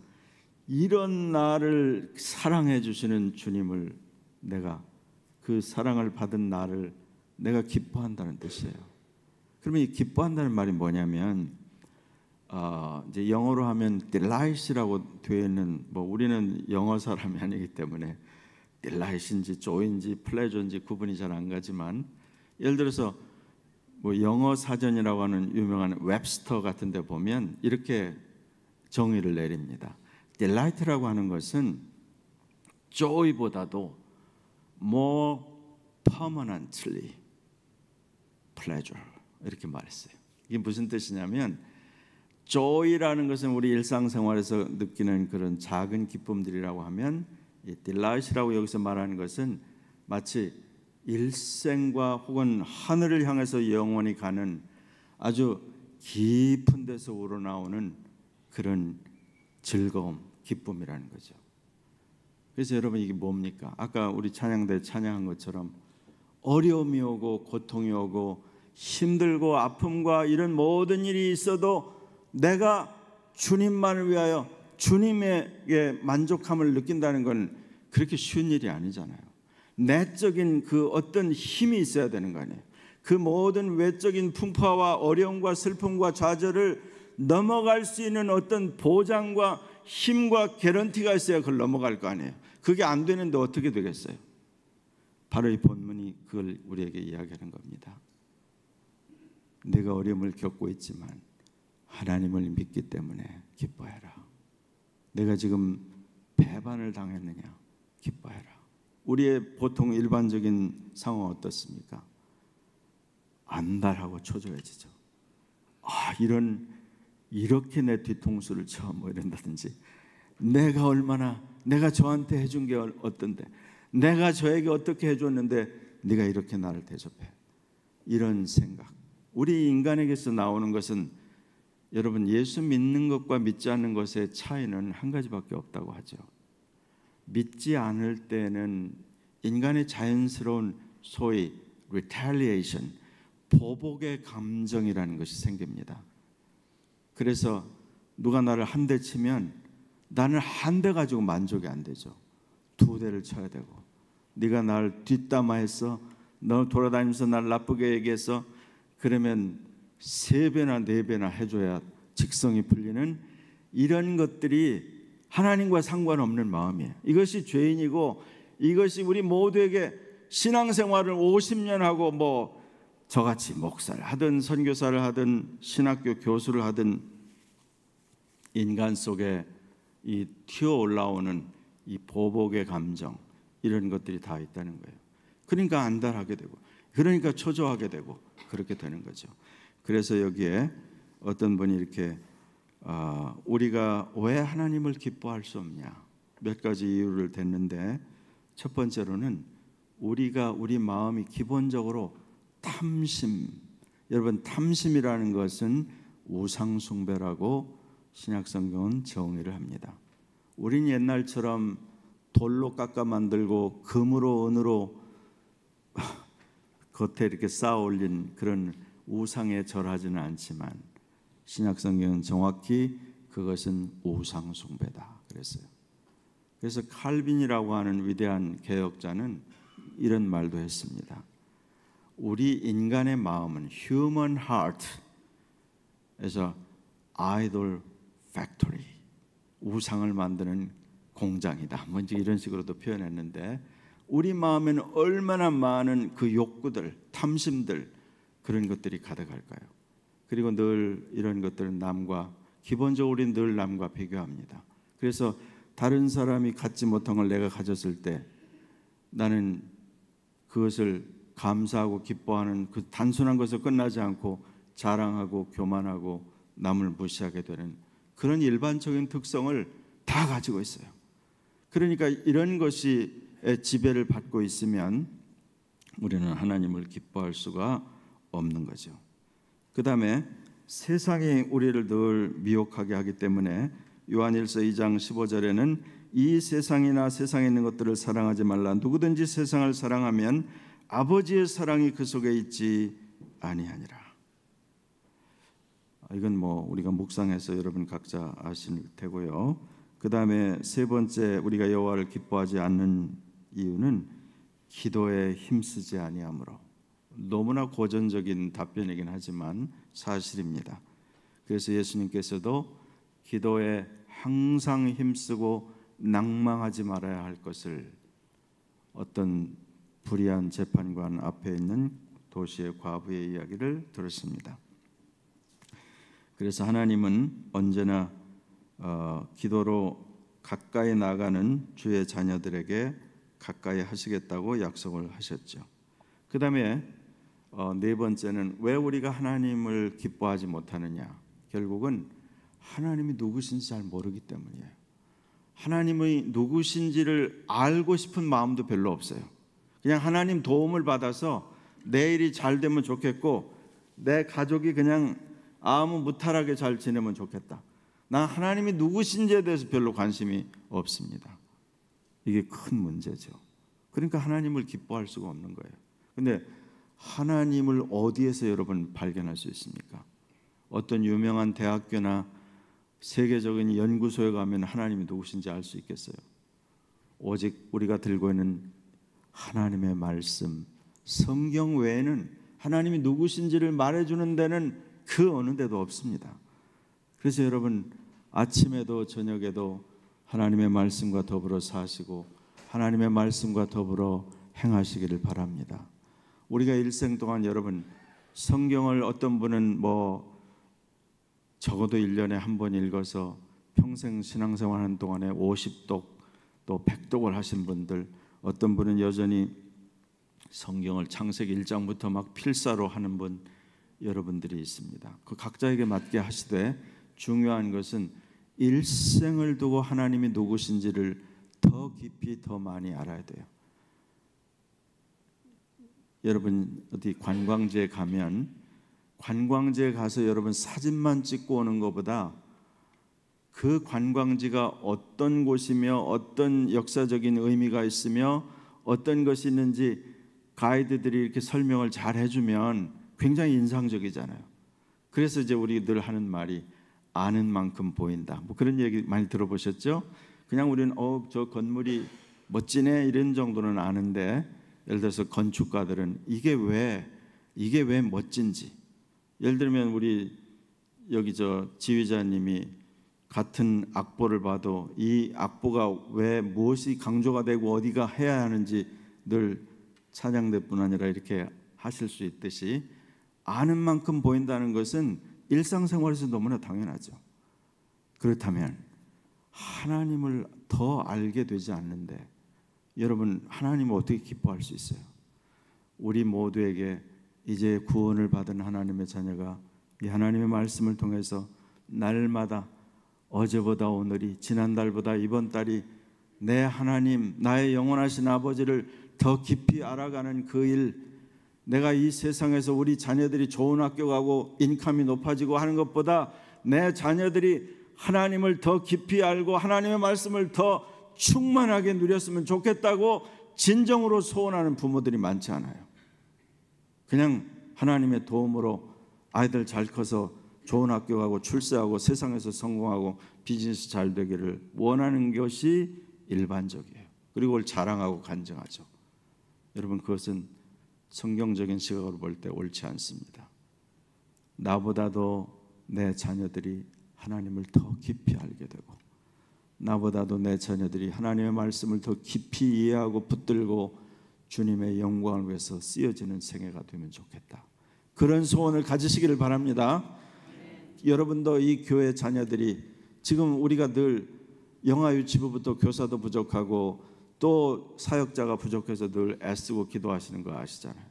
이런 나를 사랑해 주시는 주님을, 내가 그 사랑을 받은 나를 내가 기뻐한다는 뜻이에요. 그러면 이 기뻐한다는 말이 뭐냐면 이제 영어로 하면 delight이라고 되어 있는, 뭐 우리는 영어 사람이 아니기 때문에 delight인지 joy인지 pleasure인지 구분이 잘 안 가지만, 예를 들어서 뭐 영어 사전이라고 하는 유명한 웹스터 같은 데 보면 이렇게 정의를 내립니다. delight라고 하는 것은 joy보다도 more permanently pleasure, 이렇게 말했어요. 이게 무슨 뜻이냐면, joy라는 것은 우리 일상생활에서 느끼는 그런 작은 기쁨들이라고 하면, 이 delight이라고 여기서 말하는 것은 마치 일생과 혹은 하늘을 향해서 영원히 가는 아주 깊은 데서 우러나오는 그런 즐거움, 기쁨이라는 거죠. 그래서 여러분, 이게 뭡니까? 아까 우리 찬양대 찬양한 것처럼 어려움이 오고 고통이 오고 힘들고 아픔과 이런 모든 일이 있어도 내가 주님만을 위하여 주님에게 만족함을 느낀다는 건 그렇게 쉬운 일이 아니잖아요. 내적인 그 어떤 힘이 있어야 되는 거 아니에요. 그 모든 외적인 풍파와 어려움과 슬픔과 좌절을 넘어갈 수 있는 어떤 보장과 힘과 개런티가 있어야 그걸 넘어갈 거 아니에요. 그게 안 되는데 어떻게 되겠어요? 바로 이 본문이 그걸 우리에게 이야기하는 겁니다. 내가 어려움을 겪고 있지만 하나님을 믿기 때문에 기뻐해라. 내가 지금 배반을 당했느냐? 기뻐해라. 우리의 보통 일반적인 상황은 어떻습니까? 안달하고 초조해지죠. 이렇게 내 뒤통수를 쳐, 뭐 이런다든지, 내가 저한테 해준 게 어떤데, 내가 저에게 어떻게 해줬는데 네가 이렇게 나를 대접해, 이런 생각. 우리 인간에게서 나오는 것은, 여러분, 예수 믿는 것과 믿지 않는 것의 차이는 한 가지밖에 없다고 하죠. 믿지 않을 때는 인간의 자연스러운 소위 retaliation, 보복의 감정이라는 것이 생깁니다. 그래서 누가 나를 한 대 치면 나는 한 대 가지고 만족이 안 되죠. 두 대를 쳐야 되고, 네가 나를 뒷담화했어, 너 돌아다니면서 나를 나쁘게 얘기해서, 그러면 세 배나 네 배나 해줘야 직성이 풀리는 이런 것들이 하나님과 상관없는 마음이에요. 이것이 죄인이고, 이것이 우리 모두에게 신앙생활을 50년 하고 뭐 저같이 목사를 하든 선교사를 하든 신학교 교수를 하든 인간 속에 이 튀어 올라오는 이 보복의 감정, 이런 것들이 다 있다는 거예요. 그러니까 안달하게 되고, 그러니까 초조하게 되고, 그렇게 되는 거죠. 그래서 여기에 어떤 분이 이렇게 우리가 왜 하나님을 기뻐할 수 없냐, 몇 가지 이유를 댔는데, 첫 번째로는 우리 마음이 기본적으로 탐심. 여러분, 탐심이라는 것은 우상 숭배라고 신약성경은 정의를 합니다. 우린 옛날처럼 돌로 깎아 만들고 금으로 은으로 겉에 이렇게 쌓아 올린 그런 우상에 절하지는 않지만, 신약성경은 정확히 그것은 우상숭배다 그랬어요. 그래서 칼빈이라고 하는 위대한 개혁자는 이런 말도 했습니다. 우리 인간의 마음은 human heart에서 idol factory, 우상을 만드는 공장이다. 뭔지 이런 식으로도 표현했는데, 우리 마음에는 얼마나 많은 그 욕구들, 탐심들, 그런 것들이 가득할까요? 그리고 늘 이런 것들은 기본적으로 우리는 늘 남과 비교합니다. 그래서 다른 사람이 갖지 못한 걸 내가 가졌을 때 나는 그것을 감사하고 기뻐하는 그 단순한 것을 끝나지 않고 자랑하고 교만하고 남을 무시하게 되는 그런 일반적인 특성을 다 가지고 있어요. 그러니까 이런 것이 지배를 받고 있으면 우리는 하나님을 기뻐할 수가 없는 거죠. 그 다음에 세상이 우리를 늘 미혹하게 하기 때문에 요한일서 2장 15절에는 이 세상이나 세상에 있는 것들을 사랑하지 말라. 누구든지 세상을 사랑하면 아버지의 사랑이 그 속에 있지 아니하니라. 이건 우리가 묵상해서 여러분 각자 아실 테고요. 그 다음에 세 번째, 우리가 여호와를 기뻐하지 않는 이유는 기도에 힘쓰지 아니하므로. 너무나 고전적인 답변이긴 하지만 사실입니다. 그래서 예수님께서도 기도에 항상 힘쓰고 낭망하지 말아야 할 것을 어떤 불의한 재판관 앞에 있는 도시의 과부의 이야기를 들었습니다. 그래서 하나님은 언제나 기도로 가까이 나가는 주의 자녀들에게 가까이 하시겠다고 약속을 하셨죠. 그 다음에 네 번째는 왜 우리가 하나님을 기뻐하지 못하느냐? 결국은 하나님이 누구신지 잘 모르기 때문이에요. 하나님의 누구신지를 알고 싶은 마음도 별로 없어요. 그냥 하나님 도움을 받아서 내 일이 잘 되면 좋겠고 내 가족이 그냥 아무 무탈하게 잘 지내면 좋겠다. 난 하나님이 누구신지에 대해서 별로 관심이 없습니다. 이게 큰 문제죠. 그러니까 하나님을 기뻐할 수가 없는 거예요. 근데 하나님을 어디에서 여러분 발견할 수 있습니까? 어떤 유명한 대학교나 세계적인 연구소에 가면 하나님이 누구신지 알 수 있겠어요? 오직 우리가 들고 있는 하나님의 말씀, 성경 외에는 하나님이 누구신지를 말해주는 데는 그 어느 데도 없습니다. 그래서 여러분 아침에도 저녁에도 하나님의 말씀과 더불어 사시고 하나님의 말씀과 더불어 행하시기를 바랍니다. 우리가 일생 동안 여러분 성경을 어떤 분은 적어도 1년에 한 번 읽어서 평생 신앙생활하는 동안에 50독 또 100독을 하신 분들, 어떤 분은 여전히 성경을 창세기 1장부터 막 필사로 하는 분, 여러분들이 있습니다. 그 각자에게 맞게 하시되 중요한 것은 일생을 두고 하나님이 누구신지를 더 깊이 더 많이 알아야 돼요. 여러분 어디 관광지에 가면 관광지에 가서 여러분 사진만 찍고 오는 것보다 그 관광지가 어떤 곳이며 어떤 역사적인 의미가 있으며 어떤 것이 있는지 가이드들이 이렇게 설명을 잘 해주면 굉장히 인상적이잖아요. 그래서 이제 우리 늘 하는 말이 아는 만큼 보인다. 그런 얘기 많이 들어보셨죠? 그냥 우리는 저 건물이 멋지네 이런 정도는 아는데, 예를 들어서 건축가들은 이게 왜 멋진지, 예를 들면 우리 여기 지휘자님이 같은 악보를 봐도 이 악보가 왜 무엇이 강조가 되고 어디가 해야 하는지 늘 찬양대뿐 아니라 이렇게 하실 수 있듯이 아는 만큼 보인다는 것은 일상생활에서 너무나 당연하죠. 그렇다면 하나님을 더 알게 되지 않는데 여러분 하나님을 어떻게 기뻐할 수 있어요? 우리 모두에게 이제 구원을 받은 하나님의 자녀가 이 하나님의 말씀을 통해서 날마다 어제보다 오늘이, 지난달보다 이번 달이 내 하나님, 나의 영원하신 아버지를 더 깊이 알아가는 그 일, 내가 이 세상에서 우리 자녀들이 좋은 학교 가고 인컴이 높아지고 하는 것보다 내 자녀들이 하나님을 더 깊이 알고 하나님의 말씀을 더 충만하게 누렸으면 좋겠다고 진정으로 소원하는 부모들이 많지 않아요. 그냥 하나님의 도움으로 아이들 잘 커서 좋은 학교 가고 출세하고 세상에서 성공하고 비즈니스 잘 되기를 원하는 것이 일반적이에요. 그리고 그걸 자랑하고 간증하죠. 여러분, 그것은 성경적인 시각으로 볼 때 옳지 않습니다. 나보다도 내 자녀들이 하나님을 더 깊이 알게 되고, 나보다도 내 자녀들이 하나님의 말씀을 더 깊이 이해하고 붙들고 주님의 영광을 위해서 쓰여지는 생애가 되면 좋겠다. 그런 소원을 가지시기를 바랍니다. 여러분도 이 교회 자녀들이, 지금 우리가 늘 영아 유치부부터 교사도 부족하고 또 사역자가 부족해서 늘 애쓰고 기도하시는 거 아시잖아요.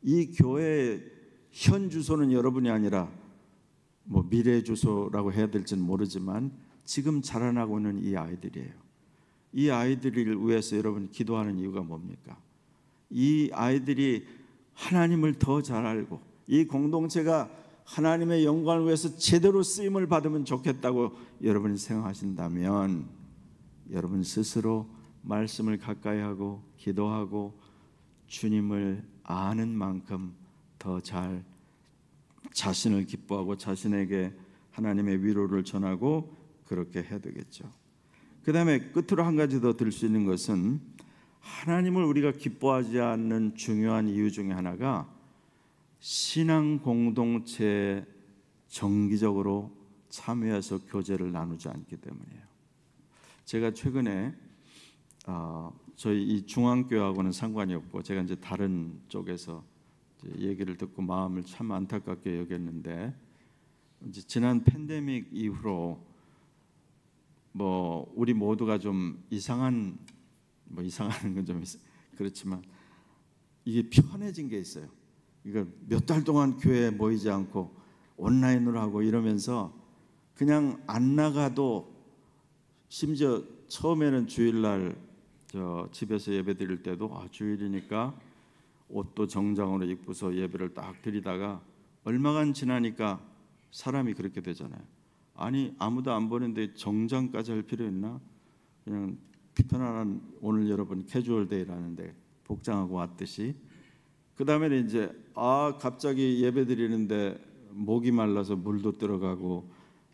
이 교회의 현 주소는 여러분이 아니라 뭐 미래 주소라고 해야 될지는 모르지만 지금 자라나고 있는 이 아이들이에요. 이 아이들을 위해서 여러분 기도하는 이유가 뭡니까? 이 아이들이 하나님을 더 잘 알고 이 공동체가 하나님의 영광을 위해서 제대로 쓰임을 받으면 좋겠다고 여러분이 생각하신다면, 여러분 스스로 말씀을 가까이 하고 기도하고 주님을 아는 만큼 더 잘 자신을 기뻐하고 자신에게 하나님의 위로를 전하고 그렇게 해야 되겠죠. 그 다음에 끝으로 한 가지 더 들 수 있는 것은, 하나님을 우리가 기뻐하지 않는 중요한 이유 중에 하나가 신앙 공동체에 정기적으로 참여해서 교제를 나누지 않기 때문이에요. 제가 최근에 저희 이 중앙교회하고는 상관이 없고 제가 이제 다른 쪽에서 이제 얘기를 듣고 마음을 참 안타깝게 여겼는데, 이제 지난 팬데믹 이후로 뭐 우리 모두가 좀 이상한 건 좀 그렇지만 이게 편해진 게 있어요. 그러니까 몇 달 동안 교회에 모이지 않고 온라인으로 하고 이러면서 그냥 안 나가도, 심지어 처음에는 주일날 저 집에서 예배 드릴 때도 주일이니까 옷도 정장으로 입고서 예배를 딱 드리다가 얼마간 지나니까 사람이 그렇게 되잖아요. 아니 아무도 안 보는데 정장까지 할 필요 있나? 그냥 편안한, 오늘 여러분 캐주얼 데이라는데 복장하고 왔듯이. 그 다음에는 이제 갑자기 예배 드리는데 목이 말라서 물도 들어가고,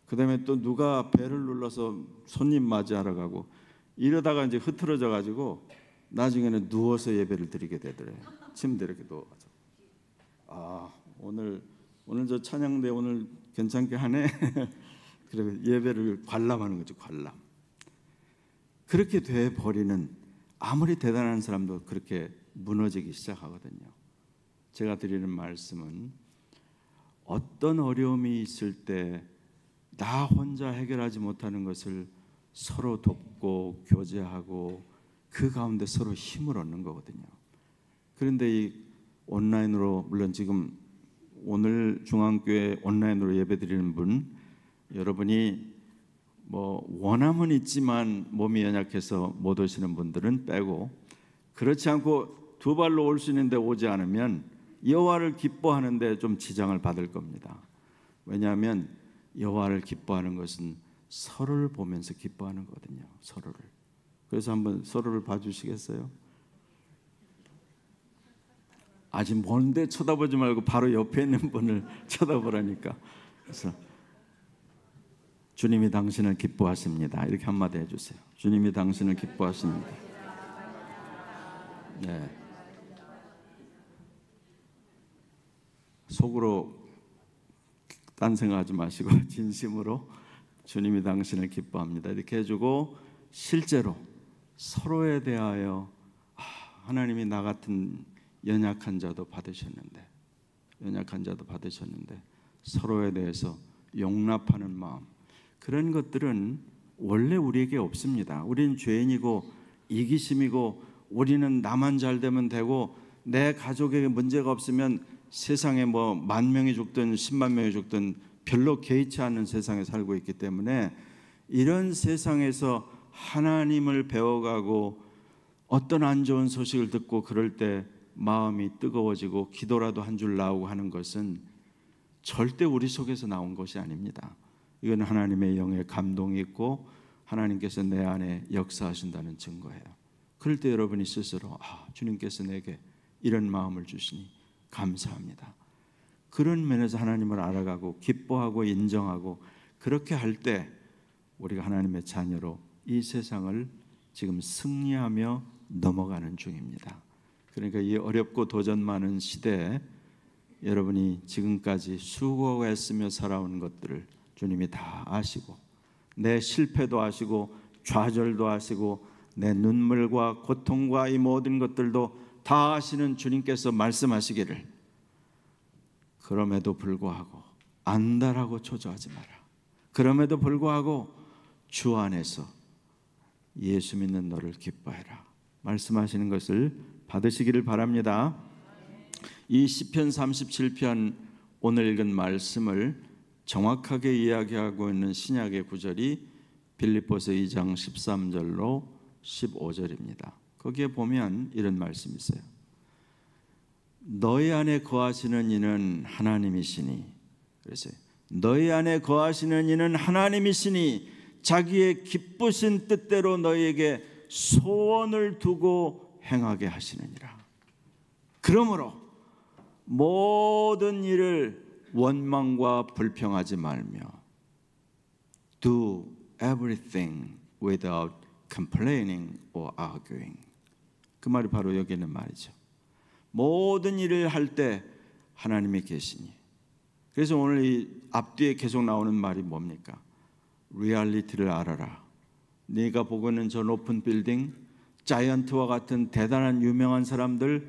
그 다음에 또 누가 배를 눌러서 손님 맞이하러 가고, 이러다가 이제 흐트러져 가지고 나중에는 누워서 예배를 드리게 되더래요. 침대 이렇게 누워가지고. 오늘 저 찬양대 오늘 괜찮게 하네. 그리고 예배를 관람하는 거죠. 관람. 그렇게 돼 버리는, 아무리 대단한 사람도 그렇게 무너지기 시작하거든요. 제가 드리는 말씀은, 어떤 어려움이 있을 때 나 혼자 해결하지 못하는 것을 서로 돕고 교제하고 그 가운데 서로 힘을 얻는 거거든요. 그런데 이 온라인으로, 물론 지금 오늘 중앙교회 온라인으로 예배드리는 분, 여러분이 뭐 원함은 있지만 몸이 연약해서 못 오시는 분들은 빼고, 그렇지 않고 두 발로 올 수 있는데 오지 않으면 여호와를 기뻐하는데 좀 지장을 받을 겁니다. 왜냐하면 여호와를 기뻐하는 것은 서로를 보면서 기뻐하는 거거든요. 서로를. 그래서 한번 서로를 봐주시겠어요? 아직 먼데 쳐다보지 말고 바로 옆에 있는 분을 쳐다보라니까. 그래서 주님이 당신을 기뻐하십니다. 이렇게 한마디 해주세요. 주님이 당신을 기뻐하십니다. 네. 속으로 딴 생각하지 마시고 진심으로 주님이 당신을 기뻐합니다. 이렇게 해주고, 실제로 서로에 대하여 하나님이 나 같은 연약한 자도 받으셨는데 서로에 대해서 용납하는 마음, 그런 것들은 원래 우리에게 없습니다. 우리는 죄인이고 이기심이고, 우리는 나만 잘 되면 되고, 내 가족에게 문제가 없으면 세상에 뭐 10,000명이 죽든 10만 명이 죽든 별로 개의치 않는 세상에 살고 있기 때문에, 이런 세상에서 하나님을 배워가고 어떤 안 좋은 소식을 듣고 그럴 때 마음이 뜨거워지고 기도라도 한 줄 나오고 하는 것은 절대 우리 속에서 나온 것이 아닙니다. 이건 하나님의 영의 감동이 있고 하나님께서 내 안에 역사하신다는 증거예요. 그럴 때 여러분이 스스로 주님께서 내게 이런 마음을 주시니 감사합니다. 그런 면에서 하나님을 알아가고 기뻐하고 인정하고 그렇게 할 때 우리가 하나님의 자녀로 이 세상을 지금 승리하며 넘어가는 중입니다. 그러니까 이 어렵고 도전 많은 시대에 여러분이 지금까지 수고했으며 살아온 것들을 주님이 다 아시고 내 실패도 아시고 좌절도 아시고 내 눈물과 고통과 이 모든 것들도 다 아시는 주님께서 말씀하시기를 그럼에도 불구하고 안다라고 초조하지 마라. 그럼에도 불구하고 주 안에서 예수 믿는 너를 기뻐해라. 말씀하시는 것을 받으시기를 바랍니다. 이 시편 37편 오늘 읽은 말씀을 정확하게 이야기하고 있는 신약의 구절이 빌립보서 2장 13절로 15절입니다. 거기에 보면 이런 말씀이 있어요. 너희 안에 거하시는 이는 하나님이시니, 그래서 너희 안에 거하시는 이는 하나님이시니 자기의 기쁘신 뜻대로 너희에게 소원을 두고 행하게 하시느니라. 그러므로 모든 일을 원망과 불평하지 말며 Do everything without complaining or arguing. 그 말이 바로 여기 있는 말이죠. 모든 일을 할 때 하나님이 계시니. 그래서 오늘 이 앞뒤에 계속 나오는 말이 뭡니까? 리얼리티를 알아라. 네가 보고 있는 저 높은 빌딩, 자이언트와 같은 대단한 유명한 사람들,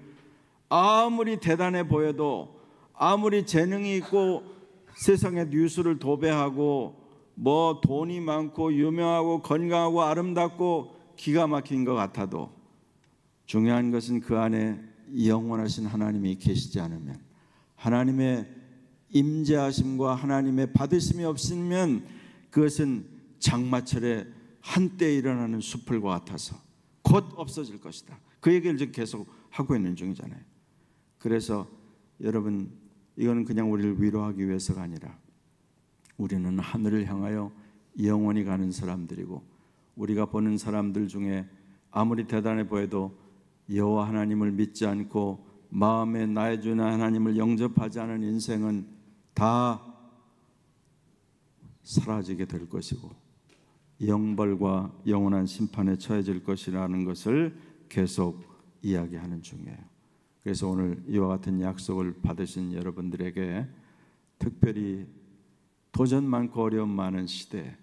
아무리 대단해 보여도, 아무리 재능이 있고 세상의 뉴스를 도배하고 뭐 돈이 많고 유명하고 건강하고 아름답고 기가 막힌 것 같아도 중요한 것은 그 안에 영원하신 하나님이 계시지 않으면, 하나님의 임재하심과 하나님의 받으심이 없으면 그것은 장마철에 한때 일어나는 숲을과 같아서 곧 없어질 것이다. 그 얘기를 지금 계속 하고 있는 중이잖아요. 그래서 여러분, 이거는 그냥 우리를 위로하기 위해서가 아니라 우리는 하늘을 향하여 영원히 가는 사람들이고, 우리가 보는 사람들 중에 아무리 대단해 보여도 여호와 하나님을 믿지 않고 마음에 나의 주 하나님을 영접하지 않은 인생은 다 사라지게 될 것이고 영벌과 영원한 심판에 처해질 것이라는 것을 계속 이야기하는 중이에요. 그래서 오늘 이와 같은 약속을 받으신 여러분들에게 특별히 도전 많고 어려움 많은 시대에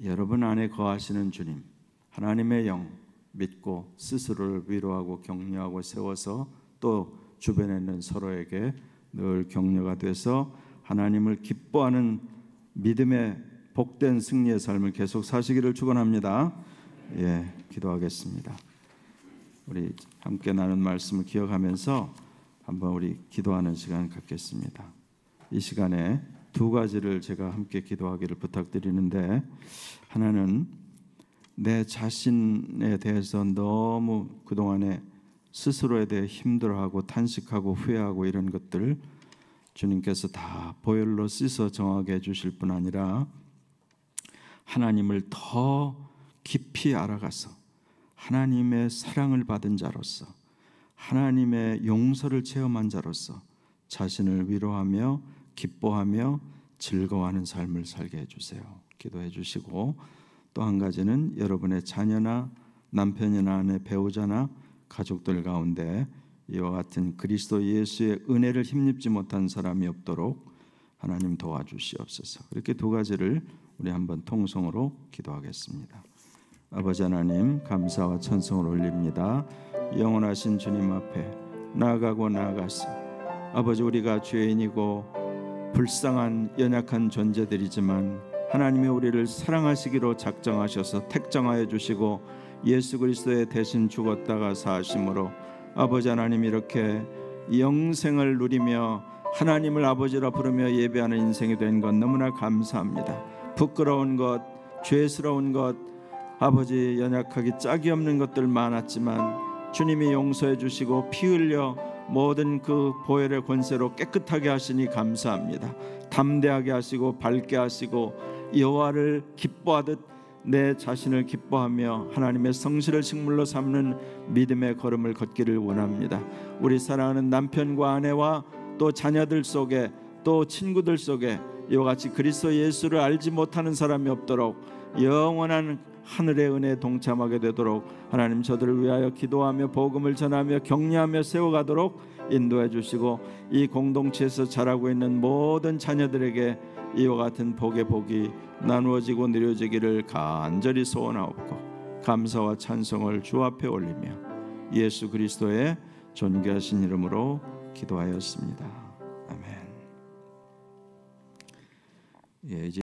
여러분 안에 거하시는 주님, 하나님의 영 믿고 스스로를 위로하고 격려하고 세워서 또 주변에 있는 서로에게 늘 격려가 돼서 하나님을 기뻐하는 믿음의 복된 승리의 삶을 계속 사시기를 축원합니다. 예, 기도하겠습니다. 우리 함께 나눈 말씀을 기억하면서 한번 우리 기도하는 시간 갖겠습니다. 이 시간에 두 가지를 제가 함께 기도하기를 부탁드리는데, 하나는 내 자신에 대해서 너무 그동안에 스스로에 대해 힘들어하고 탄식하고 후회하고 이런 것들 주님께서 다 보혈로 씻어 정하게 해주실 뿐 아니라 하나님을 더 깊이 알아가서 하나님의 사랑을 받은 자로서, 하나님의 용서를 체험한 자로서 자신을 위로하며 기뻐하며 즐거워하는 삶을 살게 해주세요. 기도해 주시고, 또 한 가지는 여러분의 자녀나 남편이나 아내, 배우자나 가족들 가운데 이와 같은 그리스도 예수의 은혜를 힘입지 못한 사람이 없도록 하나님 도와주시옵소서. 이렇게 두 가지를 우리 한번 통성으로 기도하겠습니다. 아버지 하나님, 감사와 찬송을 올립니다. 영원하신 주님 앞에 나아가고 나아가서 아버지, 우리가 죄인이고 불쌍한 연약한 존재들이지만 하나님이 우리를 사랑하시기로 작정하셔서 택정하여 주시고 예수 그리스도의 대신 죽었다가 사심으로 아버지 하나님, 이렇게 영생을 누리며 하나님을 아버지라 부르며 예배하는 인생이 된 것 너무나 감사합니다. 부끄러운 것, 죄스러운 것, 아버지 연약하기 짝이 없는 것들 많았지만 주님이 용서해 주시고 피 흘려 모든 그 보혈의 권세로 깨끗하게 하시니 감사합니다. 담대하게 하시고 밝게 하시고 여호와를 기뻐하듯 내 자신을 기뻐하며 하나님의 성실을 식물로 삼는 믿음의 걸음을 걷기를 원합니다. 우리 사랑하는 남편과 아내와 또 자녀들 속에 또 친구들 속에 이와 같이 그리스도 예수를 알지 못하는 사람이 없도록 영원한 하늘의 은혜에 동참하게 되도록 하나님 저들을 위하여 기도하며 복음을 전하며 격려하며 세워가도록 인도해 주시고 이 공동체에서 자라고 있는 모든 자녀들에게 이와 같은 복의 복이 나누어지고 누려지기를 간절히 소원하옵고 감사와 찬송을 주 앞에 올리며 예수 그리스도의 존귀하신 이름으로 기도하였습니다. 아멘. 예, 이제